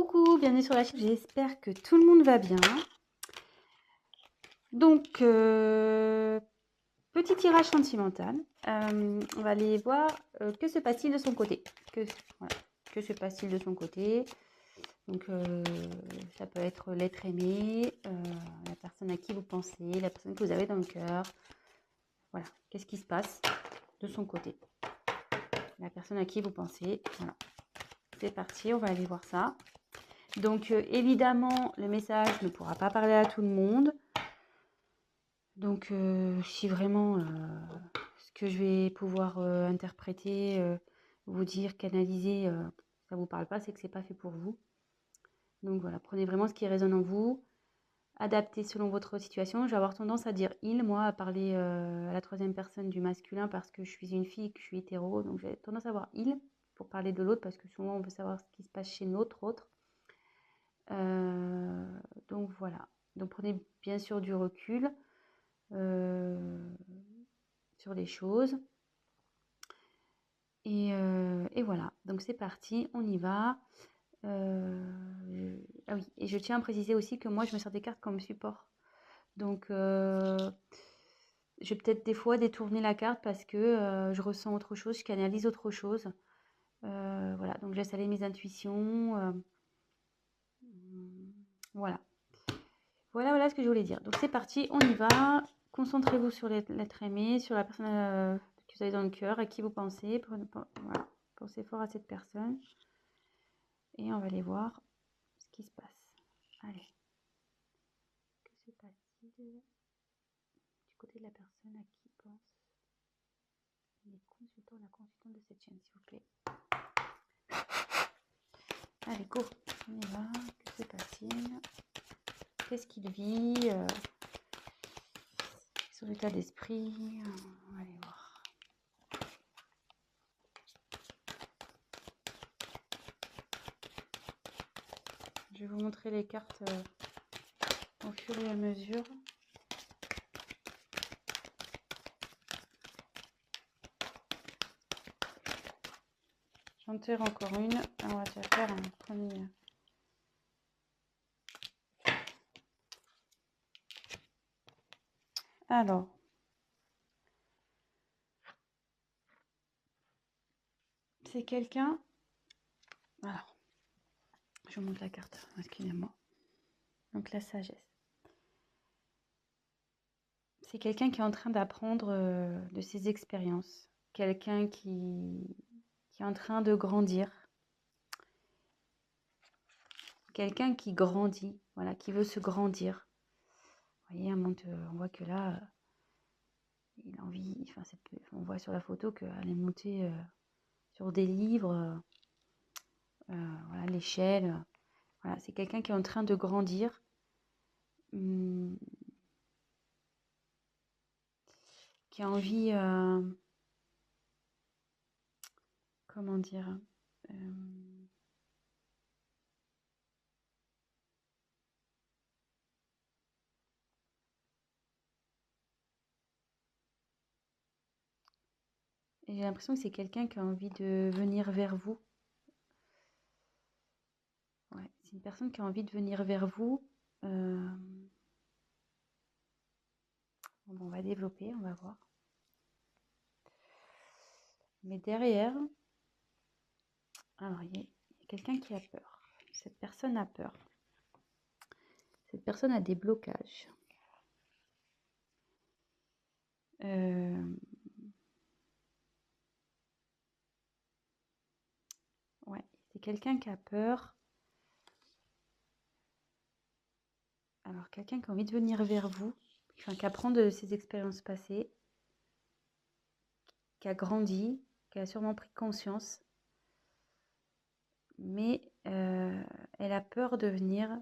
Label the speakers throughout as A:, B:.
A: Coucou, bienvenue sur la chaîne, j'espère que tout le monde va bien. Donc, petit tirage sentimental. On va aller voir que se passe-t-il de son côté. Voilà, que se passe-t-il de son côté. Donc, ça peut être l'être aimé, la personne à qui vous pensez, la personne que vous avez dans le cœur. Voilà, qu'est-ce qui se passe de son côté. La personne à qui vous pensez. Voilà, c'est parti, on va aller voir ça. Donc, évidemment, le message ne pourra pas parler à tout le monde. Donc, si vraiment ce que je vais pouvoir interpréter, vous dire, canaliser, ça ne vous parle pas, c'est que ce n'est pas fait pour vous. Donc voilà, prenez vraiment ce qui résonne en vous, adaptez selon votre situation. Je vais avoir tendance à dire il, moi, à parler à la troisième personne du masculin parce que je suis une fille et que je suis hétéro. Donc j'ai tendance à avoir il pour parler de l'autre parce que souvent on veut savoir ce qui se passe chez notre autre. Donc voilà, donc prenez bien sûr du recul sur les choses. Et voilà, donc c'est parti, on y va. Ah oui, et je tiens à préciser aussi que moi je me sers des cartes comme support. Donc je vais peut-être des fois détourner la carte parce que je ressens autre chose, je canalise autre chose. Voilà, donc je laisse aller mes intuitions. Voilà. Voilà ce que je voulais dire. Donc c'est parti, on y va. Concentrez-vous sur l'être aimé, sur la personne que vous avez dans le cœur, à qui vous pensez. Voilà. Pensez fort à cette personne. Et on va aller voir ce qui se passe. Allez. Que se passe-t-il du côté de la personne à qui pense les consultants, la consultante de cette chaîne, s'il vous plaît. Allez, go. On y va. Que se passe-t-il? Qu'est-ce qu'il vit sur l'état d'esprit? On va aller voir. Je vais vous montrer les cartes au fur et à mesure. J'en tire encore une. On va déjà faire un premier. Alors. C'est quelqu'un. Alors. Je vous montre la carte. Excusez-moi. Donc la sagesse. C'est quelqu'un qui est en train d'apprendre de ses expériences. Quelqu'un qui est en train de grandir. Quelqu'un qui grandit, voilà, qui veut se grandir. Vous voyez, on voit que là, il a envie, enfin, on voit sur la photo qu'elle est montée sur des livres, voilà, l'échelle. Voilà, c'est quelqu'un qui est en train de grandir. Qui a envie, comment dire, et j'ai l'impression que c'est quelqu'un qui a envie de venir vers vous. Ouais, c'est une personne qui a envie de venir vers vous. Bon, on va développer, on va voir. Mais derrière, alors il y a quelqu'un qui a peur. Cette personne a peur. Cette personne a des blocages. Ouais, c'est quelqu'un qui a peur. Alors, quelqu'un qui a envie de venir vers vous, enfin, qui apprend de ses expériences passées, qui a grandi, qui a sûrement pris conscience, mais elle a peur de venir.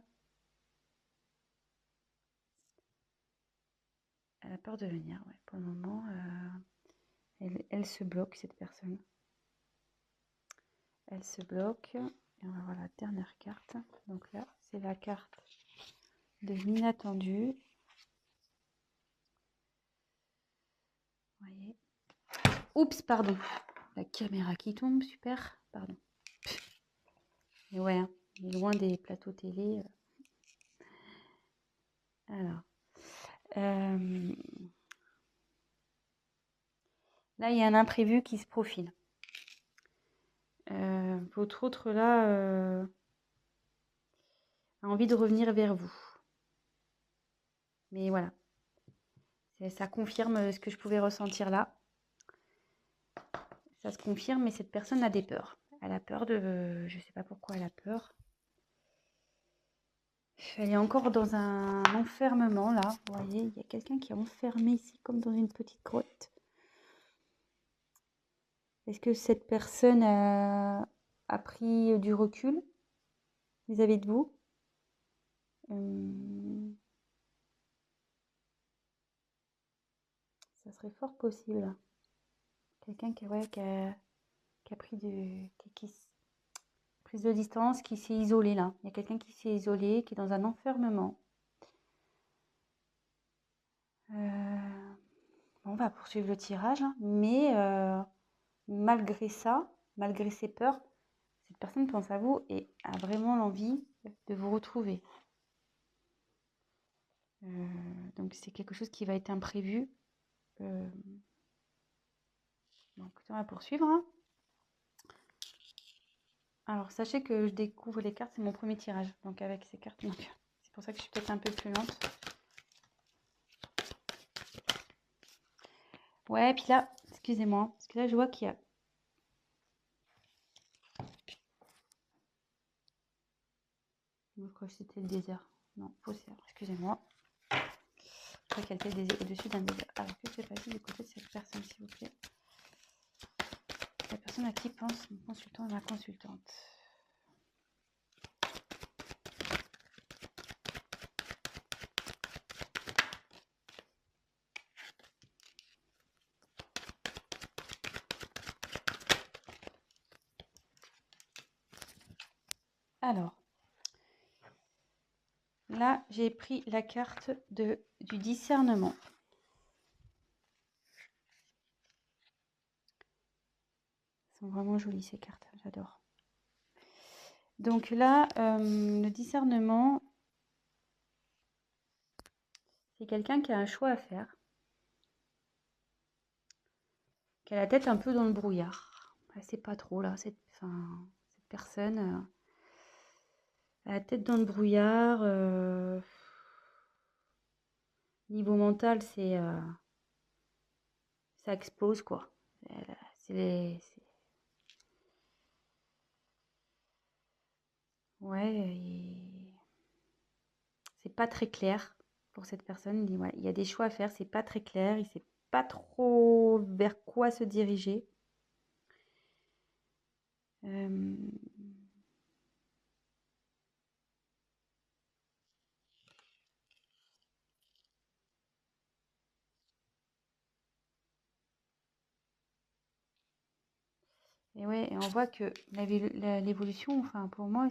A: Elle a peur de venir, ouais. Pour le moment, elle se bloque, cette personne. Elle se bloque. Et on va voir la dernière carte. Donc là, c'est la carte de l'inattendu. Vous voyez. Oups, pardon. La caméra qui tombe, super. Pardon. Et ouais, hein, loin des plateaux télé. Alors, là, il y a un imprévu qui se profile. Votre autre, là, a envie de revenir vers vous. Mais voilà, ça confirme ce que je pouvais ressentir là. Ça se confirme, mais cette personne a des peurs. Elle a peur de... Je ne sais pas pourquoi elle a peur. Elle est encore dans un enfermement, là. Vous voyez, il y a quelqu'un qui est enfermé ici, comme dans une petite grotte. Est-ce que cette personne a pris du recul vis-à-vis de vous? Ça serait fort possible. Quelqu'un qui, ouais, qui a pris prise de distance, qui s'est isolé là. Il y a quelqu'un qui s'est isolé, qui est dans un enfermement. On va poursuivre le tirage, hein, mais malgré ça, malgré ses peurs, cette personne pense à vous et a vraiment l'envie de vous retrouver. Donc c'est quelque chose qui va être imprévu. Donc on va poursuivre. Hein. Alors sachez que je découvre les cartes, c'est mon premier tirage. Donc avec ces cartes, c'est pour ça que je suis peut-être un peu plus lente. Ouais, puis là, excusez-moi, parce que là je vois qu'il y a... Je crois que c'était le désert. Non, poussière, excusez-moi. Je crois qu'elle était au-dessus d'un désert. Alors que se passe du côté de cette personne, s'il vous plaît? La personne à qui pense mon consultant et ma consultante. Alors, là, j'ai pris la carte du discernement. Elles sont vraiment jolies ces cartes, j'adore. Donc là, le discernement, c'est quelqu'un qui a un choix à faire, qui a la tête un peu dans le brouillard. Elle sait pas trop là, cette personne a la tête dans le brouillard. Niveau mental, ça explose quoi. Ouais, c'est pas très clair pour cette personne. Il y a des choix à faire, c'est pas très clair. Il sait pas trop vers quoi se diriger. Et ouais, et on voit que l'évolution, enfin pour moi,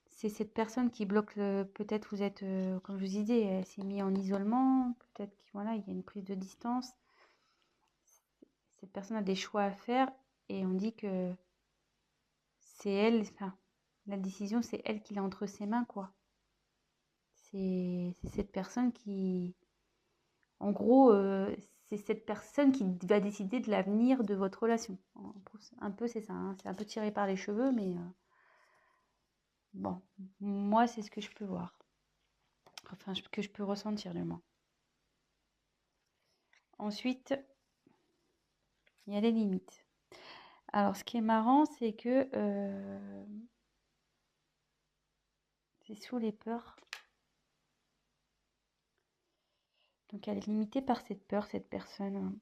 A: c'est cette personne qui bloque peut-être vous êtes, comme je vous disais, elle s'est mise en isolement, peut-être qu'il voilà, il y a une prise de distance. Cette personne a des choix à faire et on dit que c'est elle, enfin, la décision, c'est elle qui l'a entre ses mains, quoi. C'est cette personne qui, en gros, c'est cette personne qui va décider de l'avenir de votre relation. Un peu, c'est ça, hein. C'est un peu tiré par les cheveux, mais bon, moi, c'est ce que je peux voir. Enfin, que je peux ressentir, du moins. Ensuite, il y a les limites. Alors, ce qui est marrant, c'est que c'est sous les peurs. Donc, elle est limitée par cette peur, cette personne.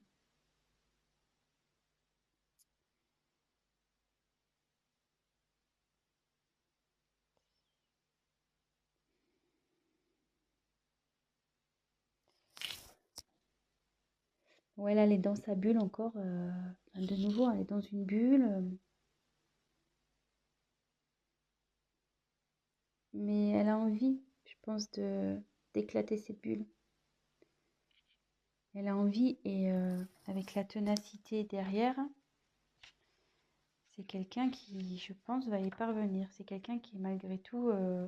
A: Ouais, là, elle est dans sa bulle encore. De nouveau, elle est dans une bulle. Mais elle a envie, je pense, d'éclater cette bulle. Elle a envie et avec la ténacité derrière, c'est quelqu'un qui, je pense, va y parvenir. C'est quelqu'un qui, malgré tout, je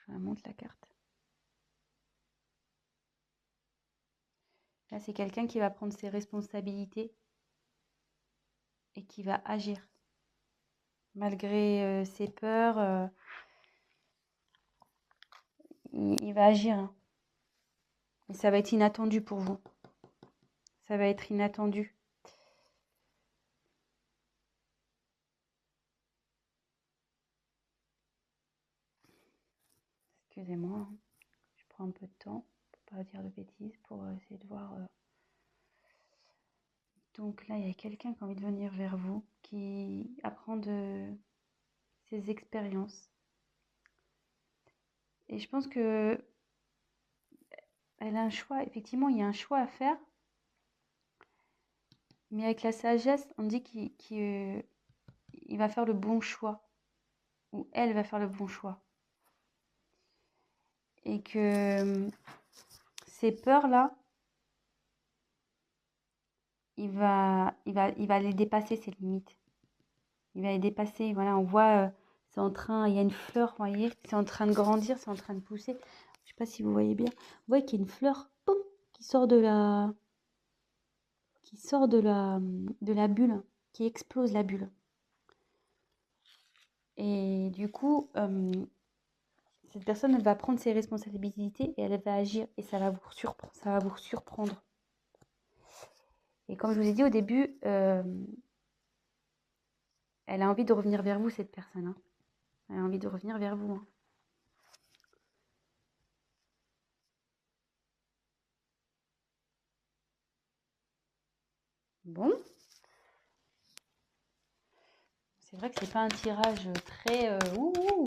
A: vous montre la carte. Là, c'est quelqu'un qui va prendre ses responsabilités et qui va agir. Malgré ses peurs, il va agir. Hein. Et ça va être inattendu pour vous. Ça va être inattendu. Excusez-moi, hein. Je prends un peu de temps pour pas dire de bêtises, pour essayer de voir. Donc là, il y a quelqu'un qui a envie de venir vers vous, qui apprend de ses expériences. Et je pense que elle a un choix. Effectivement, il y a un choix à faire. Mais avec la sagesse, on dit qu'il va faire le bon choix. Ou elle va faire le bon choix. Et que ces peurs-là, il va les dépasser, ces limites. Il va les dépasser. Voilà, on voit, c'est en train, il y a une fleur, vous voyez, c'est en train de grandir, c'est en train de pousser. Je sais pas si vous voyez bien. Vous voyez qu'il y a une fleur, boum, qui sort de la bulle, qui explose la bulle. Et du coup, cette personne, elle va prendre ses responsabilités et elle va agir et ça va vous surprendre. Et comme je vous ai dit au début, elle a envie de revenir vers vous, cette personne. Hein. Elle a envie de revenir vers vous. Hein. Bon. C'est vrai que c'est pas un tirage très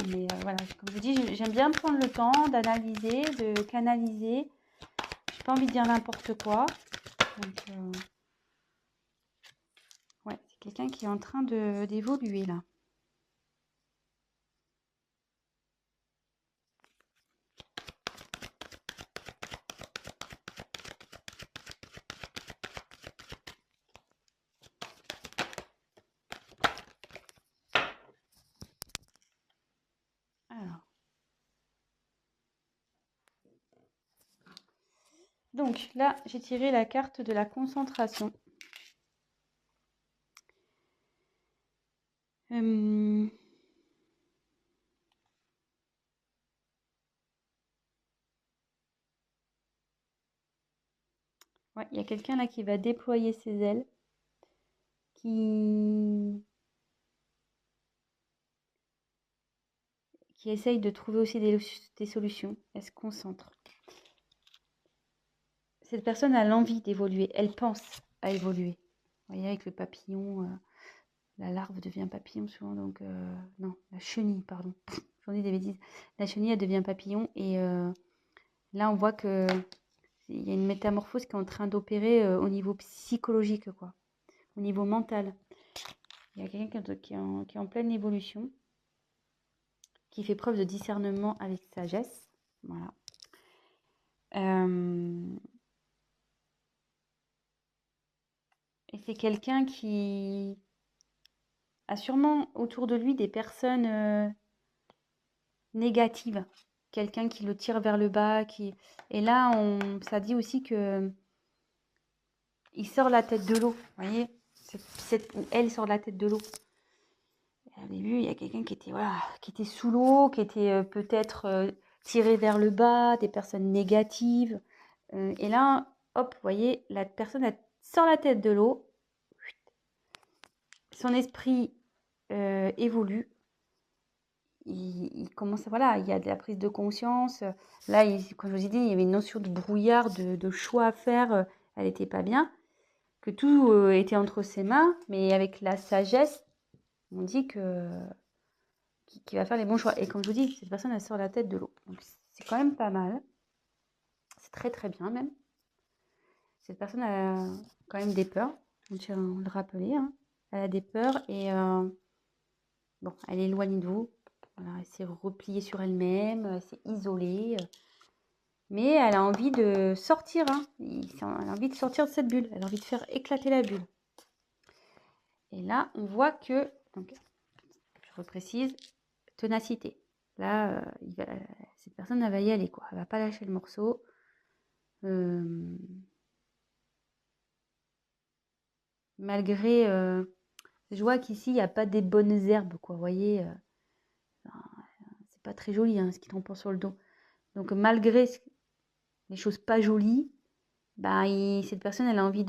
A: mais voilà, comme je vous dis, j'aime bien prendre le temps d'analyser, de canaliser. J'ai pas envie de dire n'importe quoi. Donc, ouais, c'est quelqu'un qui est en train d'évoluer là. Alors. Donc là, j'ai tiré la carte de la concentration. Ouais, il y a quelqu'un là qui va déployer ses ailes, qui essaye de trouver aussi des solutions. Elle se concentre. Cette personne a l'envie d'évoluer, elle pense à évoluer. Vous voyez, avec le papillon, la larve devient papillon souvent, donc non, la chenille, pardon, j'en dis des bêtises. La chenille, elle devient papillon et là, on voit que il y a une métamorphose qui est en train d'opérer au niveau psychologique, quoi, au niveau mental. Il y a quelqu'un qui est en pleine évolution, qui fait preuve de discernement avec sagesse. Voilà. Et c'est quelqu'un qui a sûrement autour de lui des personnes négative, quelqu'un qui le tire vers le bas, et là ça dit aussi que il sort la tête de l'eau, vous voyez, elle sort la tête de l'eau. Au début, il y a quelqu'un qui était sous l'eau, qui était peut-être tiré vers le bas, des personnes négatives, et là, hop, vous voyez, la personne elle sort la tête de l'eau, son esprit évolue. Il commence, voilà, il y a de la prise de conscience. Là, comme je vous ai dit, il y avait une notion de brouillard, de choix à faire. Elle n'était pas bien. Que tout était entre ses mains, mais avec la sagesse, on dit qu'il va faire les bons choix. Et comme je vous dis, cette personne, elle sort la tête de l'eau. Donc, c'est quand même pas mal. C'est très, très bien, même. Cette personne a quand même des peurs. On tient à le rappeler. Hein. Elle a des peurs et bon, elle est éloignée de vous. Voilà, elle s'est repliée sur elle-même, elle s'est isolée. mais elle a envie de sortir, hein. Elle a envie de sortir de cette bulle, elle a envie de faire éclater la bulle. Et là, on voit que, donc, je reprécise, ténacité. Là, cette personne, elle va y aller, quoi. Elle va pas lâcher le morceau. Malgré, je vois qu'ici, il n'y a pas des bonnes herbes, quoi. Vous voyez, c'est pas très joli, hein, ce qui trempe sur le dos. Donc, malgré les choses pas jolies, bah, cette personne, elle a envie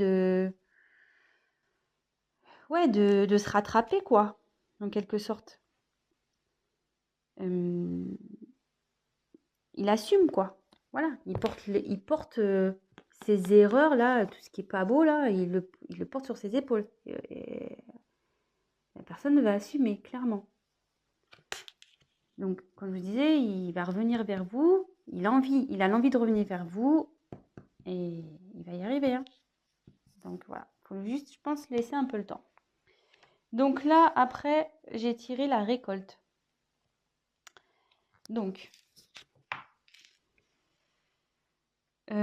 A: ouais, de se rattraper, quoi, en quelque sorte. Il assume, quoi. Voilà, il porte ses erreurs, là, tout ce qui est pas beau, là, il le porte sur ses épaules. Et la personne va assumer, clairement. Donc, comme je vous disais, il va revenir vers vous, il a l'envie de revenir vers vous, et il va y arriver, hein. Donc, voilà, il faut juste, je pense, laisser un peu le temps. Donc là, après, j'ai tiré la récolte. Donc, bah,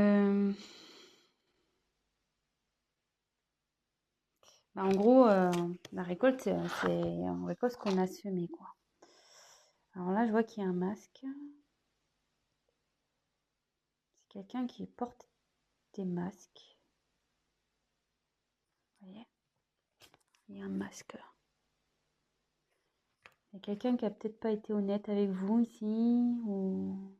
A: en gros, la récolte, c'est on récolte ce qu'on a semé, quoi. Alors là, je vois qu'il y a un masque. C'est quelqu'un qui porte des masques. Vous voyez? Il y a un masque là. Il y a quelqu'un qui a peut-être pas été honnête avec vous ici, ou...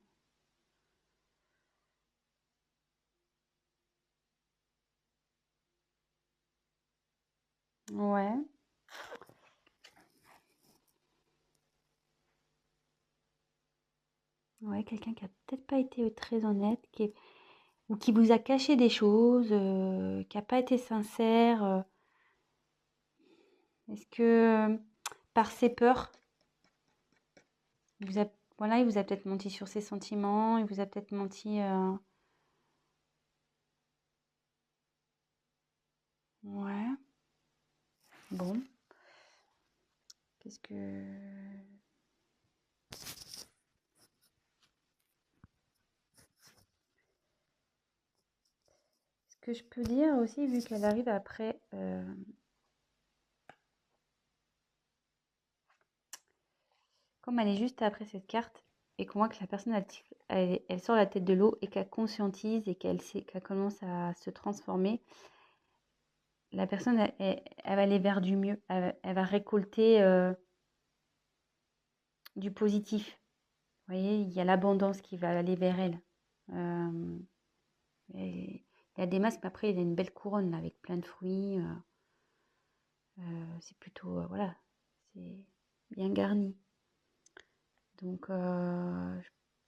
A: Ouais. Ouais, quelqu'un qui a peut-être pas été très honnête, ou qui vous a caché des choses, qui n'a pas été sincère. Est-ce que par ses peurs, voilà, il vous a peut-être menti sur ses sentiments, il vous a peut-être menti. Ouais. Bon. Qu'est-ce que... Ce que je peux dire aussi, vu qu'elle arrive après... Comme elle est juste après cette carte, et qu'on voit que la personne, elle sort la tête de l'eau, et qu'elle conscientise, et qu'elle commence à se transformer, la personne, elle va aller vers du mieux. Elle va récolter du positif. Vous voyez, il y a l'abondance qui va aller vers elle. Il y a des masques, mais après, il y a une belle couronne là, avec plein de fruits. C'est plutôt, voilà, c'est bien garni. Donc,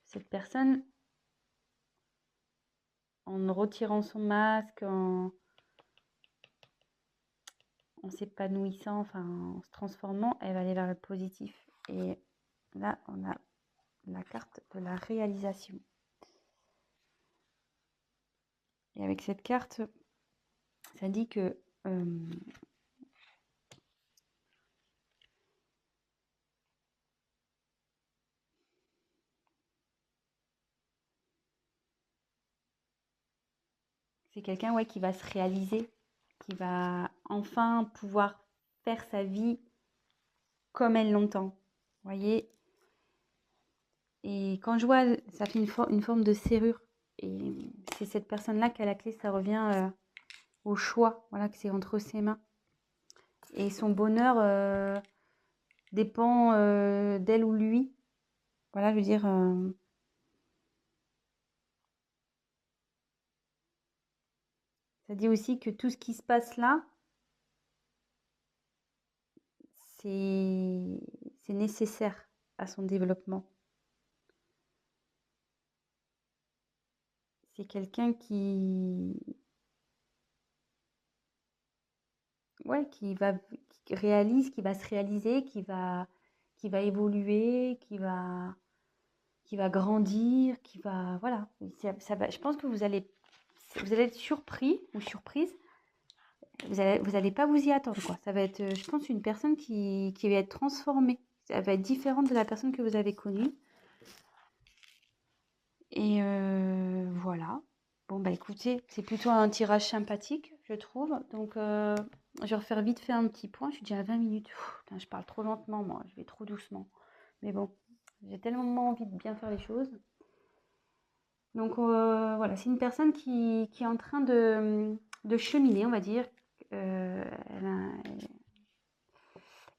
A: cette personne, en retirant son masque, en s'épanouissant, enfin, en se transformant, elle va aller vers le positif. Et là, on a la carte de la réalisation. Et avec cette carte, ça dit que c'est quelqu'un, ouais, qui va se réaliser, qui va enfin pouvoir faire sa vie comme elle l'entend. Vous voyez? Et quand je vois, ça fait une forme de serrure. Et c'est cette personne-là qui a la clé, ça revient au choix, voilà, que c'est entre ses mains. Et son bonheur dépend d'elle ou lui. Voilà, je veux dire... ça dit aussi que tout ce qui se passe là, c'est nécessaire à son développement. C'est quelqu'un ouais, qui réalise, qui va se réaliser, qui va évoluer, qui va grandir, qui va, voilà. Ça va, je pense que vous allez être surpris ou surprise. Vous allez pas vous y attendre, quoi. Ça va être, je pense, une personne qui va être transformée. Elle va être différente de la personne que vous avez connue. Et voilà. Bon, bah écoutez, c'est plutôt un tirage sympathique, je trouve. Donc, je vais refaire vite fait un petit point. Je suis déjà à 20 minutes. Putain, je parle trop lentement, moi. Je vais trop doucement. Mais bon, j'ai tellement envie de bien faire les choses. Donc, voilà, c'est une personne qui est en train de cheminer, on va dire. Elle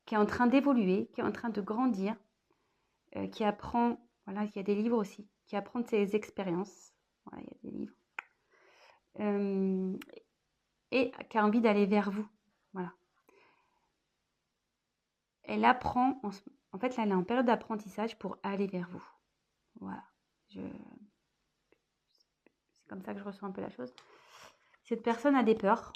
A: qui est en train d'évoluer, qui est en train de grandir, qui apprend, voilà, il y a des livres aussi, qui apprend de ses expériences. Voilà, il y a des livres. Et qui a envie d'aller vers vous. Voilà. Elle apprend, en fait, là, elle est en période d'apprentissage pour aller vers vous. Voilà. C'est comme ça que je ressens un peu la chose. Cette personne a des peurs.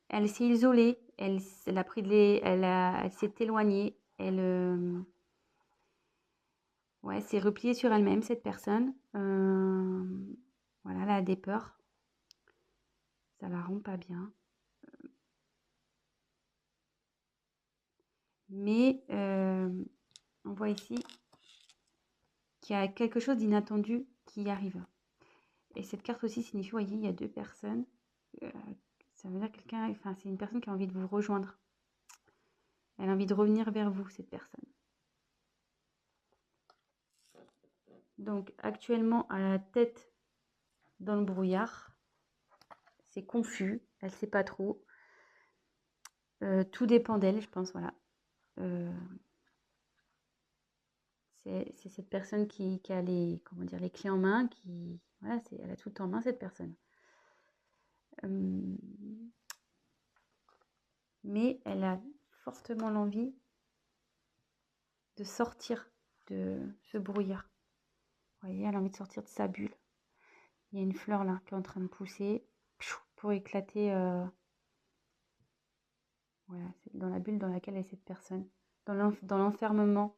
A: Elle s'est isolée. Elle a pris elle s'est éloignée. Elle ouais, s'est repliée sur elle-même, cette personne. Voilà, elle a des peurs. Ça la rend pas bien. Mais on voit ici qu'il y a quelque chose d'inattendu qui arrive. Et cette carte aussi signifie, vous voyez, il y a deux personnes. Ça veut dire quelqu'un, enfin, c'est une personne qui a envie de vous rejoindre. Elle a envie de revenir vers vous, cette personne. Donc, actuellement, à la tête dans le brouillard, c'est confus, elle ne sait pas trop. Tout dépend d'elle, je pense, voilà. C'est cette personne qui a les, comment dire, les clés en main, voilà, elle a tout en main, cette personne. Mais elle a fortement l'envie de sortir de ce brouillard. Vous voyez, elle a envie de sortir de sa bulle. Il y a une fleur là qui est en train de pousser pour éclater. Voilà, c'est dans la bulle dans laquelle est cette personne. Dans l'enfermement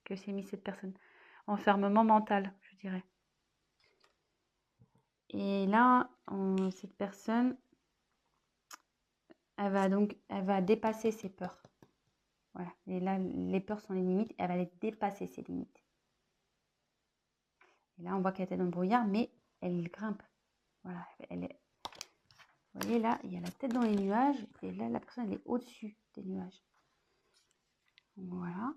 A: que s'est mis cette personne. Enfermement mental, je dirais. Et là, cette personne, elle va dépasser ses peurs. Voilà. Et là, les peurs sont les limites. Elle va les dépasser, ses limites. Et là, on voit qu'elle était dans le brouillard, mais elle grimpe. Voilà. Vous voyez, là, il y a la tête dans les nuages. Et là, la personne, elle est au-dessus des nuages. Voilà.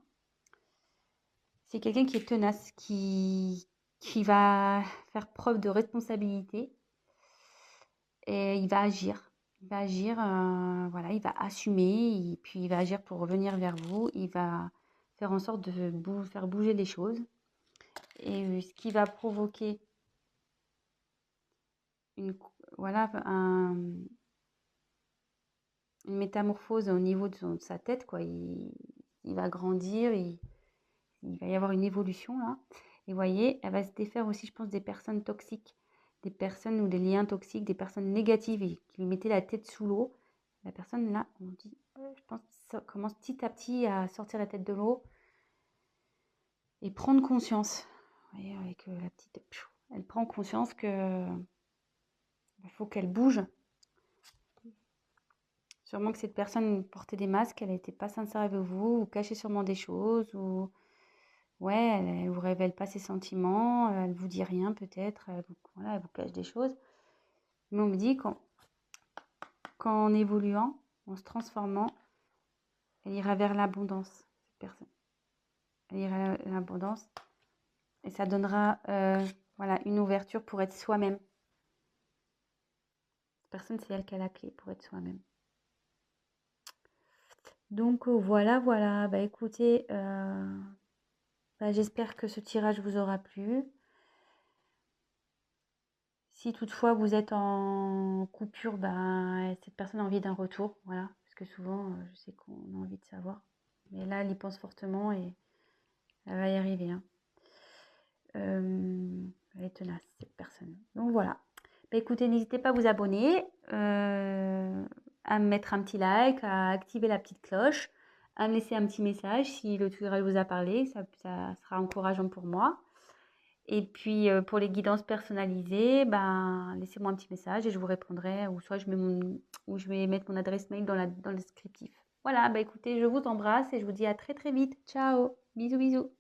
A: C'est quelqu'un qui est tenace, qui va faire preuve de responsabilité. Et il va agir. Il va agir, voilà, il va assumer. Et puis, il va agir pour revenir vers vous. Il va faire en sorte de faire bouger les choses. Et ce qui va provoquer une métamorphose au niveau de sa tête, quoi. Il va grandir, il va y avoir une évolution là. Et vous voyez, elle va se défaire aussi, je pense, des personnes toxiques, des personnes ou des liens toxiques, des personnes négatives et qui lui mettaient la tête sous l'eau. La personne là, on dit, je pense, ça commence petit à petit à sortir la tête de l'eau et prendre conscience. Vous voyez, avec la petite, elle prend conscience que il faut qu'elle bouge. Sûrement que cette personne portait des masques, elle n'était pas sincère avec vous, ou cachait sûrement des choses, ou ouais, elle vous révèle pas ses sentiments, elle vous dit rien peut-être, voilà, elle vous cache des choses. Mais on me dit qu'en évoluant, en se transformant, elle ira vers l'abondance, cette personne. Elle ira vers l'abondance et ça donnera voilà, une ouverture pour être soi-même. Cette personne, c'est elle qui a la clé pour être soi-même. Donc voilà, voilà. Bah écoutez, j'espère que ce tirage vous aura plu. Si toutefois vous êtes en coupure, cette personne a envie d'un retour, voilà. Parce que souvent, je sais qu'on a envie de savoir. Mais là, elle y pense fortement et elle va y arriver, hein. Elle est tenace, cette personne. Donc voilà. Bah, écoutez, n'hésitez pas à vous abonner, à me mettre un petit like, à activer la petite cloche, à me laisser un petit message si le tirage vous a parlé. Ça sera encourageant pour moi. Et puis, pour les guidances personnalisées, laissez-moi un petit message et je vous répondrai. Ou soit je vais mettre mon adresse mail dans le descriptif. Voilà, écoutez, je vous embrasse et je vous dis à très très vite. Ciao, bisous bisous.